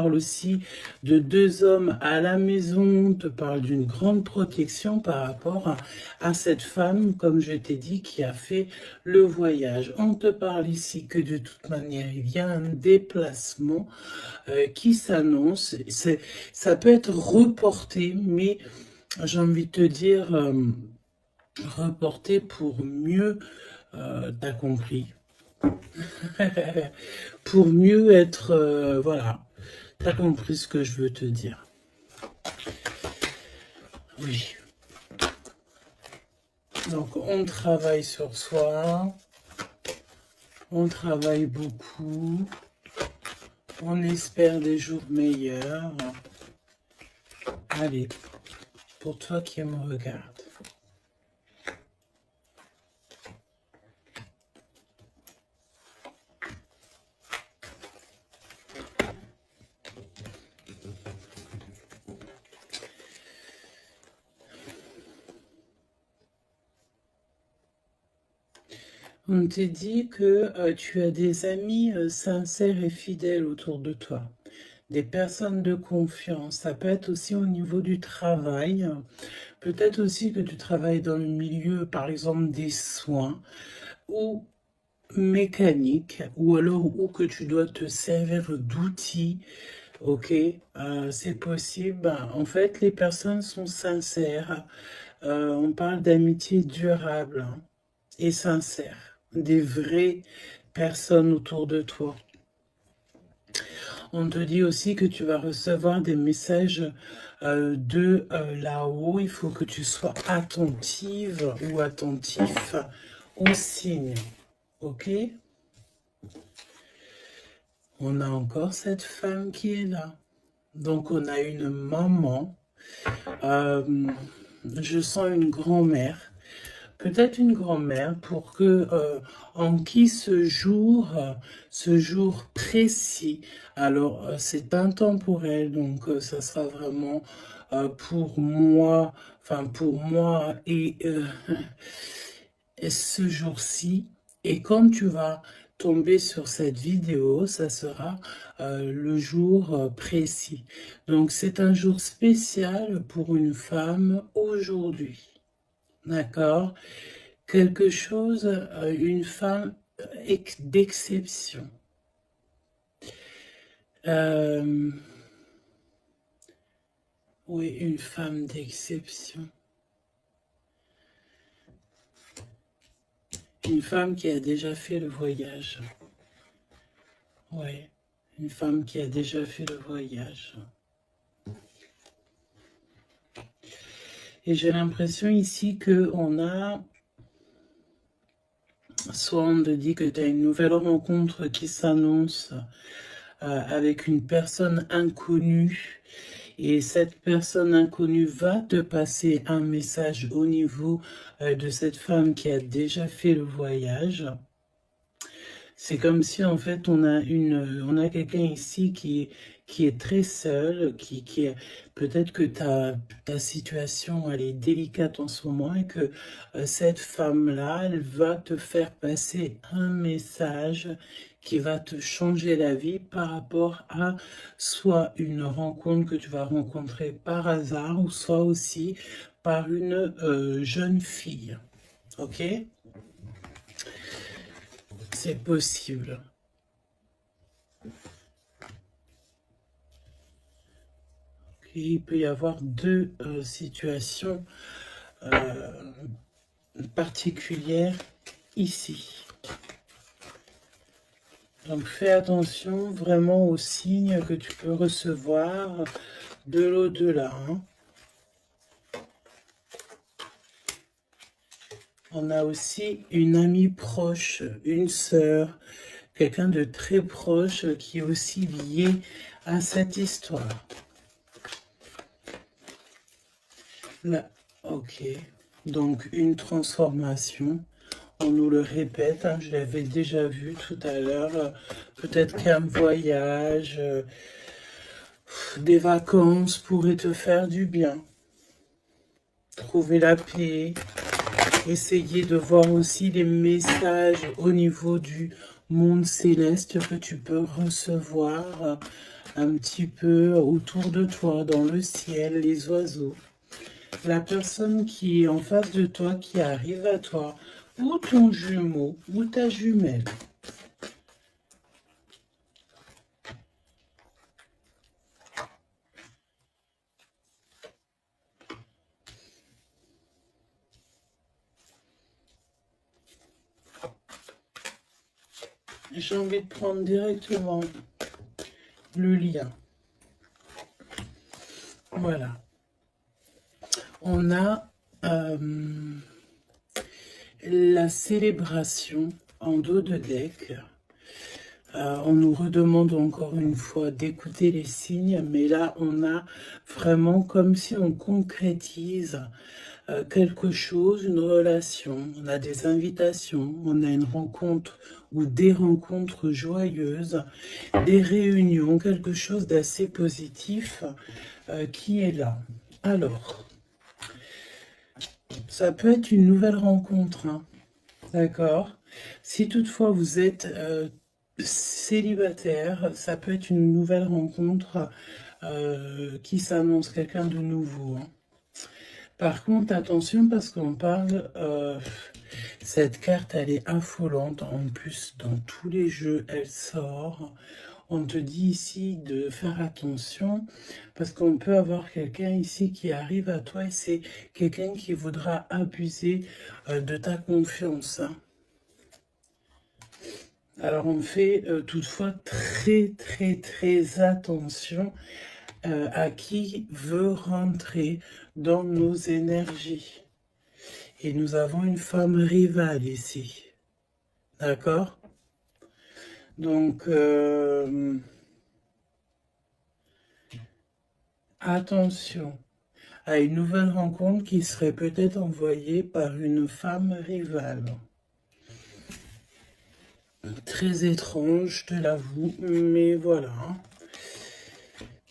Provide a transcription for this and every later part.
parle aussi de 2 hommes à la maison, on te parle d'une grande protection par rapport à cette femme, comme je t'ai dit, qui a fait le voyage. On te parle ici que de toute manière, il y a un déplacement qui s'annonce. Ça peut être reporté, mais j'ai envie de te dire, reporté pour mieux, t'as compris, pour mieux être, voilà. T'as compris ce que je veux te dire. Oui. Donc, on travaille sur soi. On travaille beaucoup. On espère des jours meilleurs. Allez, pour toi qui me regarde. On te dit que tu as des amis sincères et fidèles autour de toi, des personnes de confiance. Ça peut être aussi au niveau du travail. Peut-être aussi que tu travailles dans le milieu, par exemple, des soins ou mécanique, ou alors ou que tu dois te servir d'outils. Ok, c'est possible. En fait, les personnes sont sincères. On parle d'amitié durable et sincère, des vraies personnes autour de toi. On te dit aussi que tu vas recevoir des messages de là-haut. Il faut que tu sois attentive ou attentif aux signes. Ok? On a encore cette femme qui est là. Donc, on a une maman. Je sens une grand-mère. Peut-être une grand-mère pour que, en qui ce jour précis, alors c'est intemporel, donc ça sera vraiment pour moi, enfin pour moi et ce jour-ci. Et quand tu vas tomber sur cette vidéo, ça sera le jour précis. Donc c'est un jour spécial pour une femme aujourd'hui. D'accord? Quelque chose, une femme d'exception. Oui, une femme d'exception. Une femme qui a déjà fait le voyage. Oui, une femme qui a déjà fait le voyage. Et j'ai l'impression ici qu'on a... Soit on te dit que tu as une nouvelle rencontre qui s'annonce avec une personne inconnue. Et cette personne inconnue va te passer un message au niveau de cette femme qui a déjà fait le voyage. C'est comme si en fait on a quelqu'un ici qui est très seul, qui est peut-être que ta situation elle est délicate en ce moment et que cette femme-là, elle va te faire passer un message qui va te changer la vie par rapport à soit une rencontre que tu vas rencontrer par hasard ou soit aussi par une jeune fille. Ok? C'est possible. Il peut y avoir deux situations particulières ici. Donc fais attention vraiment aux signes que tu peux recevoir de l'au-delà. Hein. On a aussi une amie proche, une sœur, quelqu'un de très proche qui est aussi lié à cette histoire. Là, ok. Donc une transformation. On nous le répète, hein, je l'avais déjà vu tout à l'heure. Peut-être qu'un voyage, des vacances pourraient te faire du bien. Trouver la paix. Essayer de voir aussi les messages au niveau du monde céleste que tu peux recevoir un petit peu autour de toi, dans le ciel, les oiseaux. La personne qui est en face de toi, qui arrive à toi, ou ton jumeau, ou ta jumelle. J'ai envie de prendre directement le lien. Voilà. On a la célébration en dos de deck. On nous redemande encore une fois d'écouter les signes, mais là, on a vraiment comme si on concrétise quelque chose, une relation, on a des invitations, on a une rencontre ou des rencontres joyeuses, des réunions, quelque chose d'assez positif qui est là. Alors, ça peut être une nouvelle rencontre, hein, d'accord? Si toutefois vous êtes célibataire, ça peut être une nouvelle rencontre qui s'annonce, quelqu'un de nouveau, hein. Par contre, attention parce qu'on parle, cette carte elle est affolante, en plus dans tous les jeux elle sort. On te dit ici de faire attention parce qu'on peut avoir quelqu'un ici qui arrive à toi et c'est quelqu'un qui voudra abuser de ta confiance, hein. Alors on fait toutefois très attention à qui veut rentrer dans nos énergies. Et nous avons une femme rivale ici. D'accord? Donc, attention à une nouvelle rencontre qui serait peut-être envoyée par une femme rivale. Très étrange, je te l'avoue, mais voilà.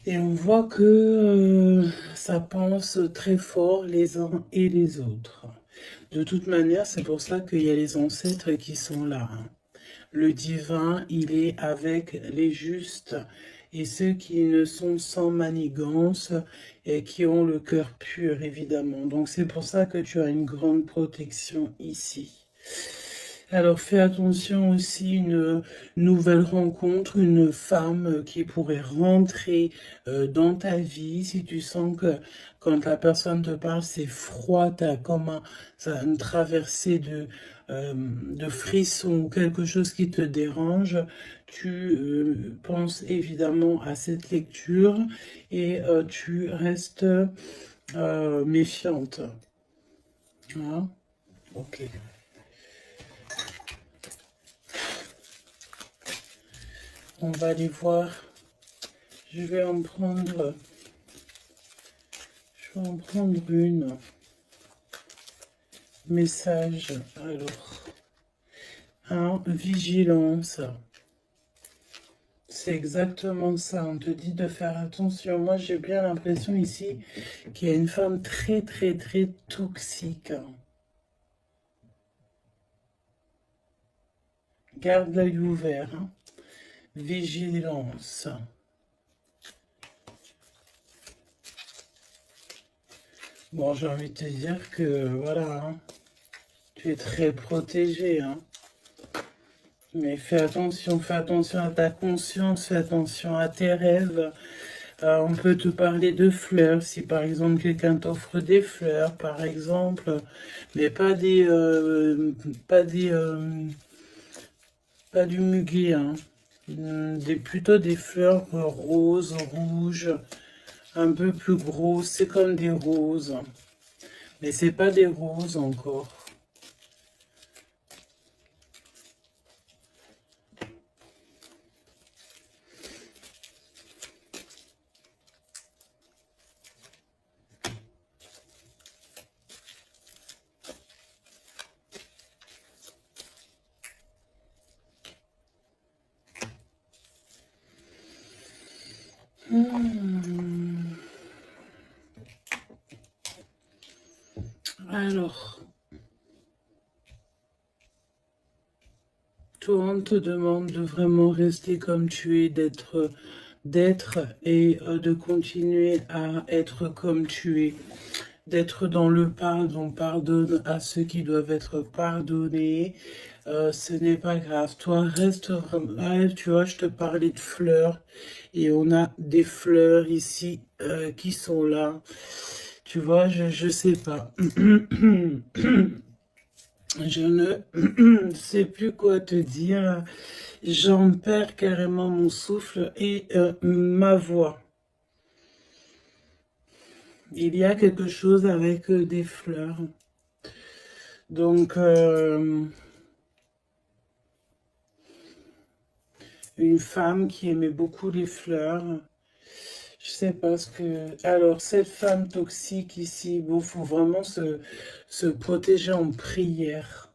Et on voit que ça pense très fort les uns et les autres. De toute manière, c'est pour ça qu'il y a les ancêtres qui sont là, hein. Le divin, il est avec les justes et ceux qui ne sont sans manigance et qui ont le cœur pur, évidemment. Donc c'est pour ça que tu as une grande protection ici. Alors fais attention aussi, une nouvelle rencontre, une femme qui pourrait rentrer dans ta vie. Si tu sens que quand la personne te parle, c'est froid, tu as comme une traversée de frissons, quelque chose qui te dérange, tu penses évidemment à cette lecture et tu restes méfiante. Hein? Ok. On va aller voir. Je vais en prendre une. Message. Alors, vigilance. C'est exactement ça. On te dit de faire attention. Moi, j'ai bien l'impression ici qu'il y a une femme très toxique. Garde l'œil ouvert, hein. Vigilance. Bon, j'ai envie de te dire que, voilà, hein, tu es très protégé, hein. Mais fais attention à ta conscience, fais attention à tes rêves. On peut te parler de fleurs, si par exemple quelqu'un t'offre des fleurs, par exemple, mais pas pas du muguet, hein. Plutôt des fleurs roses, rouges, un peu plus grosses, c'est comme des roses, mais c'est pas des roses encore. Alors, toi, on te demande de vraiment rester comme tu es, d'être d'être et de continuer à être comme tu es, d'être dans le pardon. Pardonne à ceux qui doivent être pardonnés. Ce n'est pas grave. Toi, reste... tu vois, je te parlais de fleurs. Et on a des fleurs ici qui sont là. Tu vois, je sais pas. Je ne sais plus quoi te dire. J'en perds carrément mon souffle et ma voix. Il y a quelque chose avec des fleurs. Donc, une femme qui aimait beaucoup les fleurs. Je sais pas ce que... Alors, cette femme toxique ici, bon, faut vraiment se protéger en prière.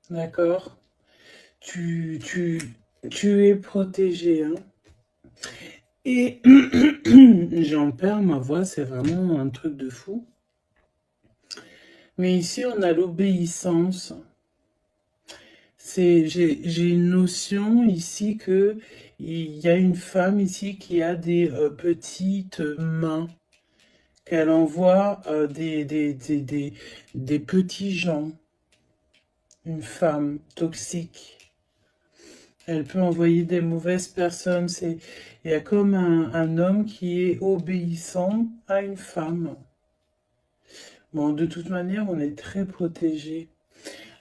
D'accord? Tu es protégé, hein? Et j'en perds ma voix, c'est vraiment un truc de fou. Mais ici, on a l'obéissance. J'ai une notion ici que il y a une femme ici qui a des petites mains, qu'elle envoie des petits gens. Une femme toxique. Elle peut envoyer des mauvaises personnes. Il y a comme un homme qui est obéissant à une femme. Bon, de toute manière, on est très protégé.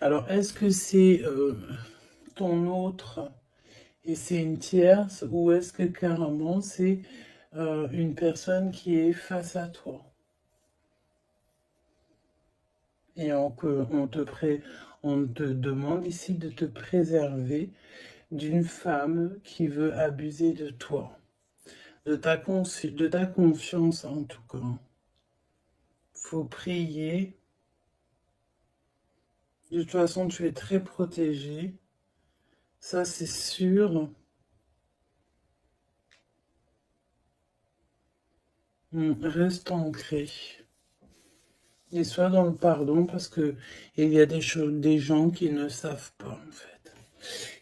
Alors, est-ce que c'est ton autre et c'est une tierce ou est-ce que carrément c'est une personne qui est face à toi? Et on te demande ici de te préserver d'une femme qui veut abuser de toi, de ta confiance en tout cas. Faut prier. De toute façon, tu es très protégé. Ça, c'est sûr. Reste ancré. Et sois dans le pardon parce que il y a des gens qui ne savent pas, en fait.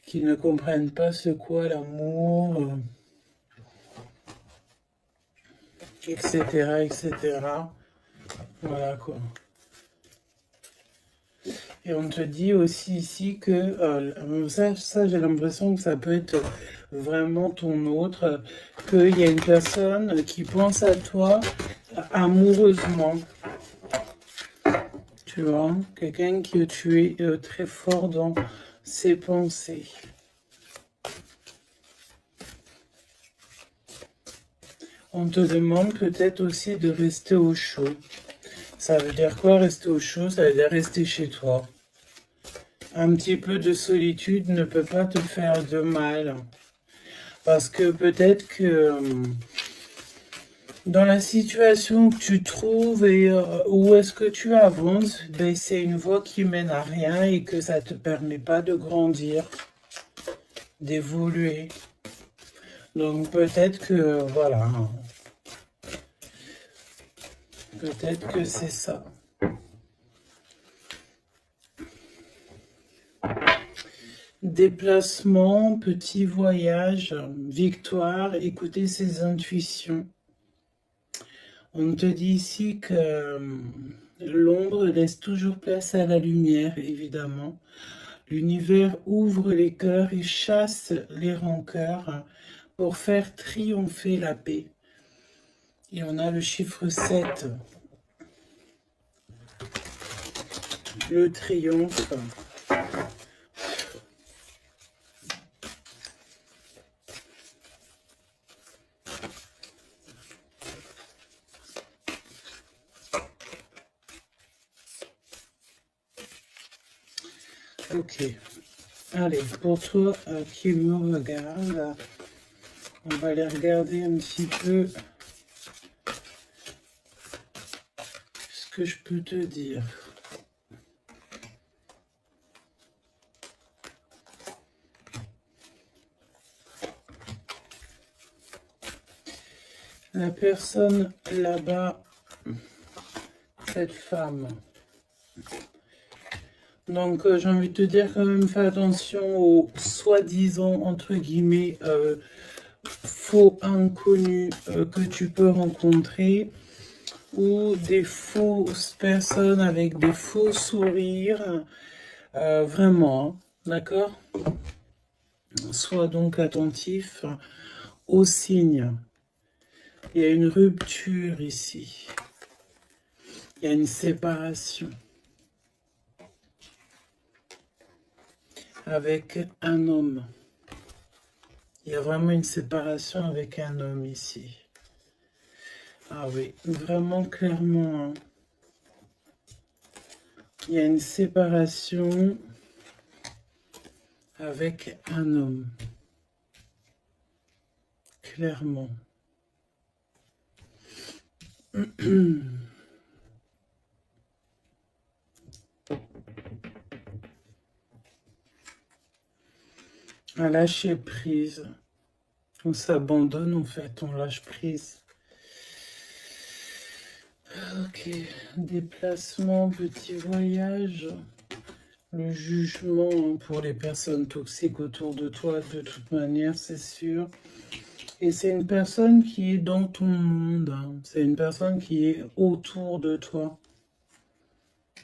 Qui ne comprennent pas ce qu'est l'amour, etc., etc. Voilà, quoi. Et on te dit aussi ici que, ça j'ai l'impression que ça peut être vraiment ton autre, qu'il y a une personne qui pense à toi amoureusement. Tu vois, quelqu'un que tu es très fort dans ses pensées. On te demande peut-être aussi de rester au chaud. Ça veut dire quoi rester au chaud? Ça veut dire rester chez toi. Un petit peu de solitude ne peut pas te faire de mal. Parce que peut-être que dans la situation que tu trouves et où est-ce que tu avances, ben, c'est une voie qui mène à rien et que ça ne te permet pas de grandir, d'évoluer. Donc peut-être que, voilà, peut-être que c'est ça. Déplacement, petit voyage, victoire, écouter ses intuitions. On te dit ici que l'ombre laisse toujours place à la lumière, évidemment. L'univers ouvre les cœurs et chasse les rancœurs pour faire triompher la paix. Et on a le chiffre 7. Le triomphe. Ok. Allez, pour toi qui me regarde, on va aller regarder un petit peu ce que je peux te dire. La personne là-bas, cette femme. Donc j'ai envie de te dire quand même, fais attention aux soi-disant, entre guillemets, faux inconnus que tu peux rencontrer, ou des fausses personnes avec des faux sourires, vraiment, d'accord? Sois donc attentif aux signes. Il y a une rupture ici. Il y a une séparation avec un homme. Il y a vraiment une séparation avec un homme ici. Ah oui, vraiment clairement. Hein. Il y a une séparation avec un homme. Clairement. À lâcher prise. On s'abandonne en fait, on lâche prise. Ok, déplacement, petit voyage. Le jugement pour les personnes toxiques autour de toi, de toute manière, c'est sûr. Et c'est une personne qui est dans ton monde. Hein. C'est une personne qui est autour de toi.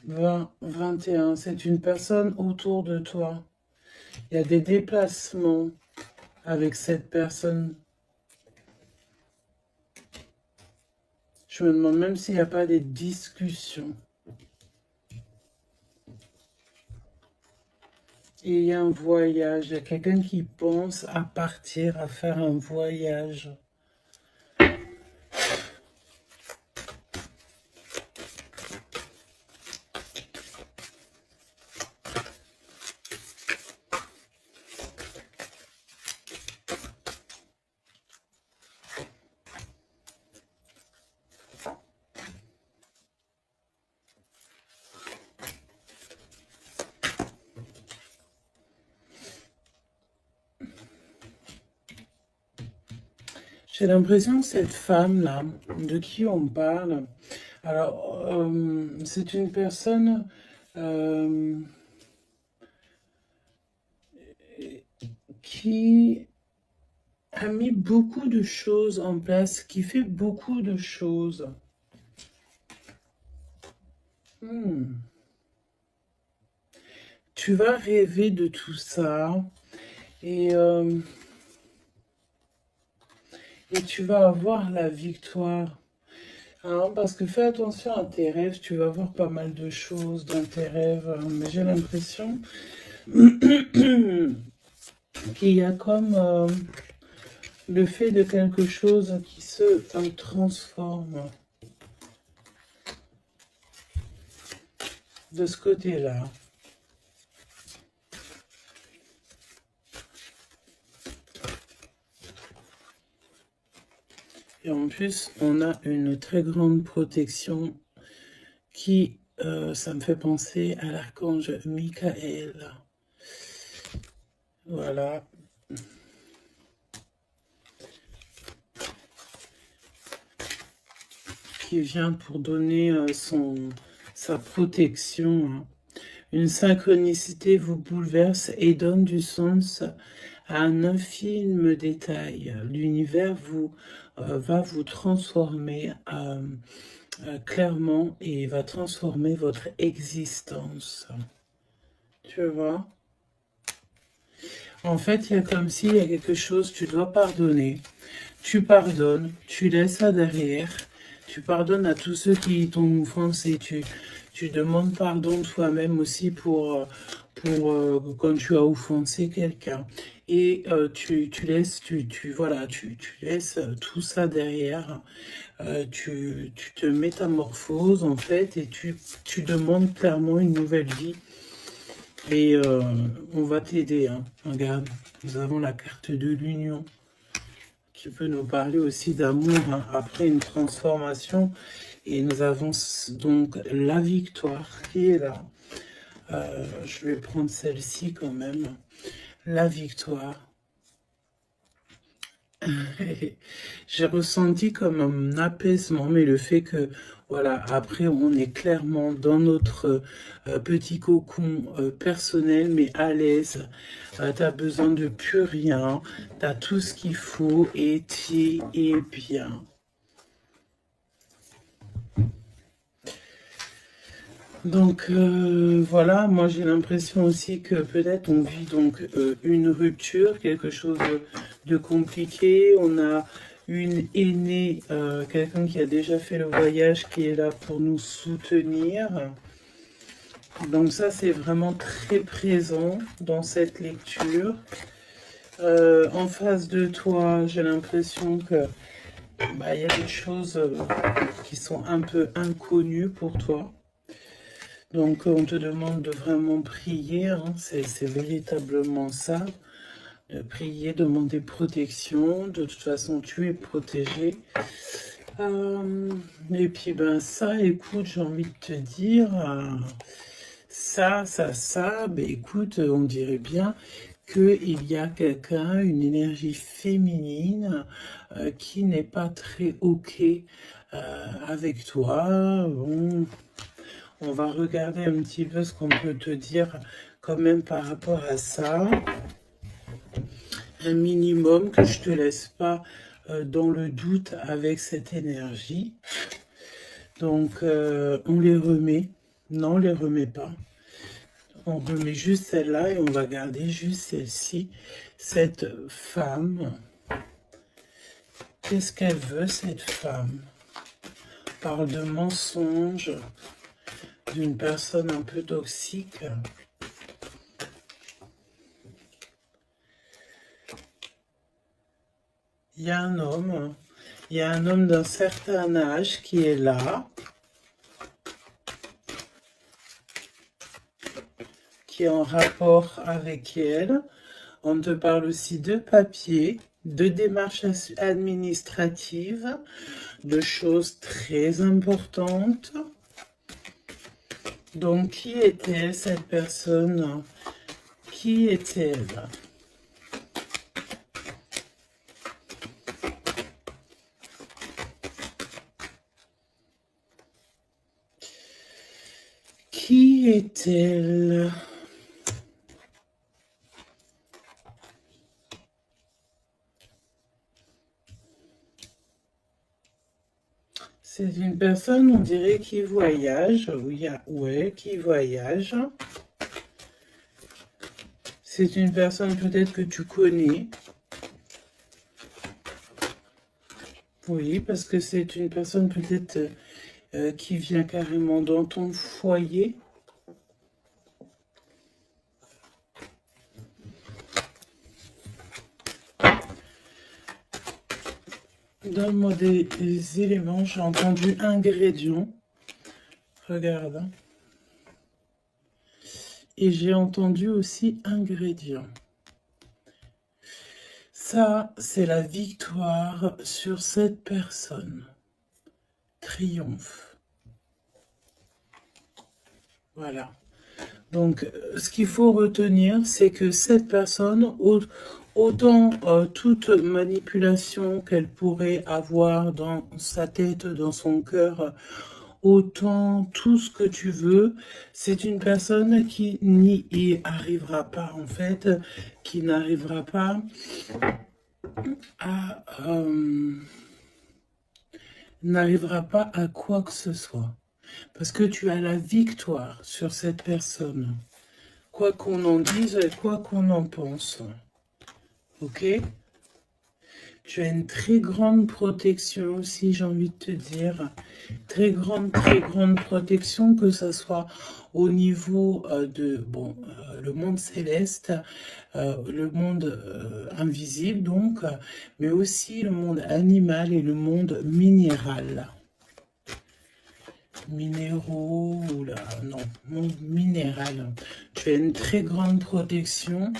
20, 21, c'est une personne autour de toi. Il y a des déplacements avec cette personne. Je me demande même s'il n'y a pas des discussions. Et il y a un voyage. Il y a quelqu'un qui pense à partir, à faire un voyage. J'ai l'impression que cette femme-là, de qui on parle, alors, c'est une personne qui a mis beaucoup de choses en place, qui fait beaucoup de choses. Tu vas rêver de tout ça et tu vas avoir la victoire. Hein, parce que fais attention à tes rêves, tu vas voir pas mal de choses dans tes rêves, mais j'ai l'impression qu'il y a comme le fait de quelque chose qui se transforme de ce côté-là. Et en plus, on a une très grande protection qui, ça me fait penser à l'archange Michael. Voilà. Qui vient pour donner sa protection. Hein. Une synchronicité vous bouleverse et donne du sens à un infime détail. L'univers va vous transformer clairement et va transformer votre existence. Tu vois? En fait, il y a comme s'il y a quelque chose, tu dois pardonner. Tu pardonnes, tu laisses ça derrière. Tu pardonnes à tous ceux qui t'ont offensé. Tu demandes pardon toi-même aussi pour quand tu as offensé quelqu'un. Et tu laisses, voilà, tu laisses tout ça derrière. Tu te métamorphoses en fait et tu demandes clairement une nouvelle vie. Et on va t'aider. Hein. Regarde, nous avons la carte de l'union qui peut nous parler aussi d'amour hein, après une transformation. Et nous avons donc la victoire qui est là. Je vais prendre celle-ci quand même. La victoire. J'ai ressenti comme un apaisement, mais le fait que, voilà, après, on est clairement dans notre petit cocon personnel, mais à l'aise. T'as besoin de plus rien, t'as tout ce qu'il faut et tu es bien. Donc voilà, moi j'ai l'impression aussi que peut-être on vit donc une rupture, quelque chose de compliqué. On a une aînée, quelqu'un qui a déjà fait le voyage, qui est là pour nous soutenir. Donc ça c'est vraiment très présent dans cette lecture. En face de toi, j'ai l'impression que il y a des choses qui sont un peu inconnues pour toi. Donc on te demande de vraiment prier, hein, c'est véritablement ça. De prier, demander protection, de toute façon tu es protégé. Et puis ben ça, écoute, j'ai envie de te dire, ben écoute, on dirait bien qu'il y a quelqu'un, une énergie féminine qui n'est pas très ok avec toi. Bon, on va regarder un petit peu ce qu'on peut te dire quand même par rapport à ça. Un minimum que je te laisse pas dans le doute avec cette énergie. Donc on les remet. Non, on les remet pas. On remet juste celle-là et on va garder juste celle-ci. Cette femme, qu'est-ce qu'elle veut cette femme? Parle de mensonge, d'une personne un peu toxique. Il y a un homme d'un certain âge qui est là, qui est en rapport avec elle. On te parle aussi de papier, de démarches administratives, de choses très importantes. Donc, qui est-elle, cette personne? Qui est-elle? Qui est-elle? C'est une personne, on dirait, qui voyage. Oui, ouais, qui voyage. C'est une personne peut-être que tu connais. Oui, parce que c'est une personne peut-être qui vient carrément dans ton foyer. Donne-moi des éléments. J'ai entendu ingrédients. Regarde. Et j'ai entendu aussi ingrédients. Ça, c'est la victoire sur cette personne. Triomphe. Voilà. Donc, ce qu'il faut retenir, c'est que cette personne, autant toute manipulation qu'elle pourrait avoir dans sa tête, dans son cœur, autant tout ce que tu veux, c'est une personne qui n'y arrivera pas, en fait, qui n'arrivera pas à... n'arrivera pas à quoi que ce soit. Parce que tu as la victoire sur cette personne. Quoi qu'on en dise et quoi qu'on en pense. Ok? Tu as une très grande protection aussi, j'ai envie de te dire. Très grande protection, que ce soit au niveau de le monde céleste, le monde invisible donc, mais aussi le monde animal et le monde minéral. Minéraux, ou là, non, monde minéral. Tu as une très grande protection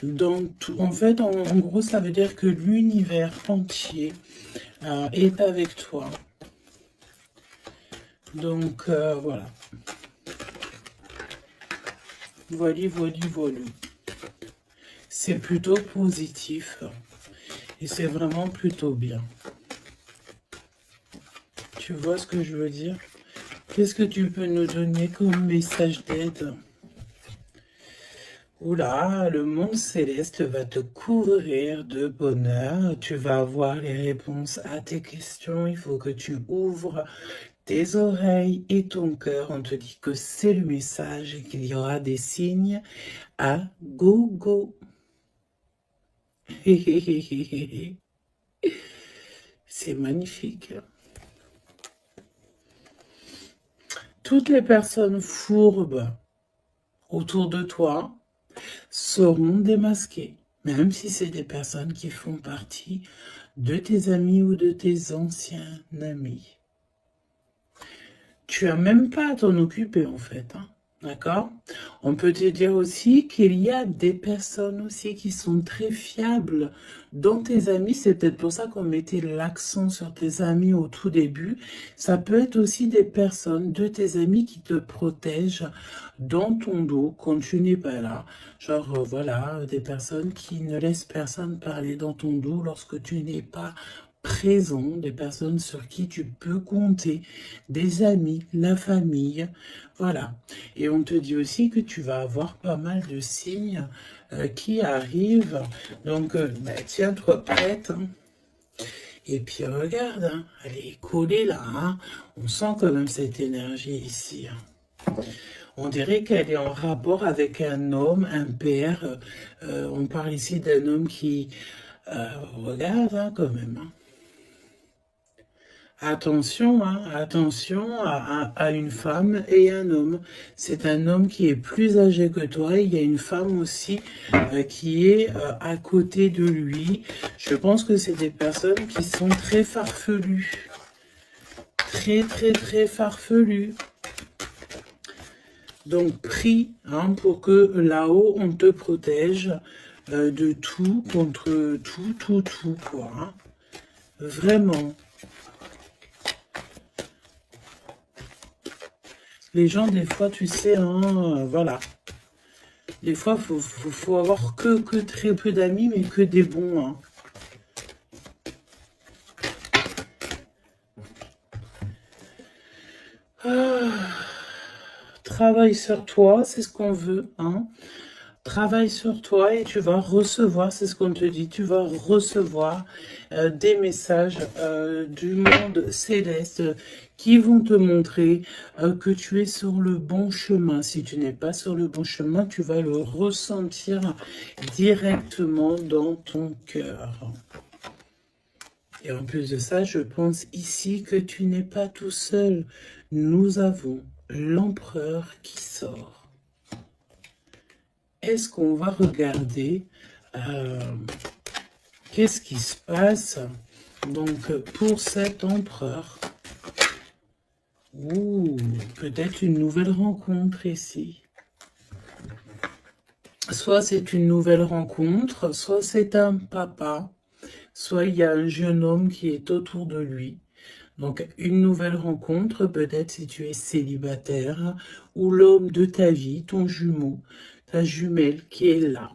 dans tout. En fait, en gros, ça veut dire que l'univers entier est avec toi. Donc, voilà. Voilà. C'est plutôt positif. Et c'est vraiment plutôt bien. Tu vois ce que je veux dire? Qu'est-ce que tu peux nous donner comme message d'aide? Oula, le monde céleste va te couvrir de bonheur. Tu vas avoir les réponses à tes questions. Il faut que tu ouvres tes oreilles et ton cœur. On te dit que c'est le message et qu'il y aura des signes à gogo. C'est magnifique. Toutes les personnes fourbes autour de toi seront démasquées, même si c'est des personnes qui font partie de tes amis ou de tes anciens amis. Tu as même pas à t'en occuper en fait, hein. D'accord? On peut te dire aussi qu'il y a des personnes aussi qui sont très fiables dans tes amis. C'est peut-être pour ça qu'on mettait l'accent sur tes amis au tout début. Ça peut être aussi des personnes de tes amis qui te protègent dans ton dos quand tu n'es pas là. Genre, voilà, des personnes qui ne laissent personne parler dans ton dos lorsque tu n'es pas présent, des personnes sur qui tu peux compter, des amis, la famille, voilà. Et on te dit aussi que tu vas avoir pas mal de signes qui arrivent, donc tiens-toi prête, hein. Et puis regarde, hein, elle est collée là, hein. On sent quand même cette énergie ici, hein. On dirait qu'elle est en rapport avec un homme, un père, on parle ici d'un homme qui regarde, hein, quand même, hein. Attention, hein, attention à une femme et un homme. C'est un homme qui est plus âgé que toi. Il y a une femme aussi qui est à côté de lui. Je pense que c'est des personnes qui sont très farfelues. Très, très, très farfelues. Donc, prie hein, pour que là-haut, on te protège de tout, contre tout, quoi. Hein. Vraiment. Les gens, des fois, tu sais, hein, voilà. Des fois, faut avoir que très peu d'amis, mais que des bons. Hein. Travaille sur toi, c'est ce qu'on veut. Hein. Travaille sur toi et tu vas recevoir, c'est ce qu'on te dit, tu vas recevoir des messages du monde céleste qui vont te montrer que tu es sur le bon chemin. Si tu n'es pas sur le bon chemin, tu vas le ressentir directement dans ton cœur. Et en plus de ça, je pense ici que tu n'es pas tout seul. Nous avons l'empereur qui sort. Est-ce qu'on va regarder qu'est-ce qui se passe donc pour cet empereur? Ouh, peut-être une nouvelle rencontre ici. Soit c'est une nouvelle rencontre, soit c'est un papa, soit il y a un jeune homme qui est autour de lui. Donc, une nouvelle rencontre, peut-être si tu es célibataire, ou l'homme de ta vie, ton jumeau, ta jumelle qui est là.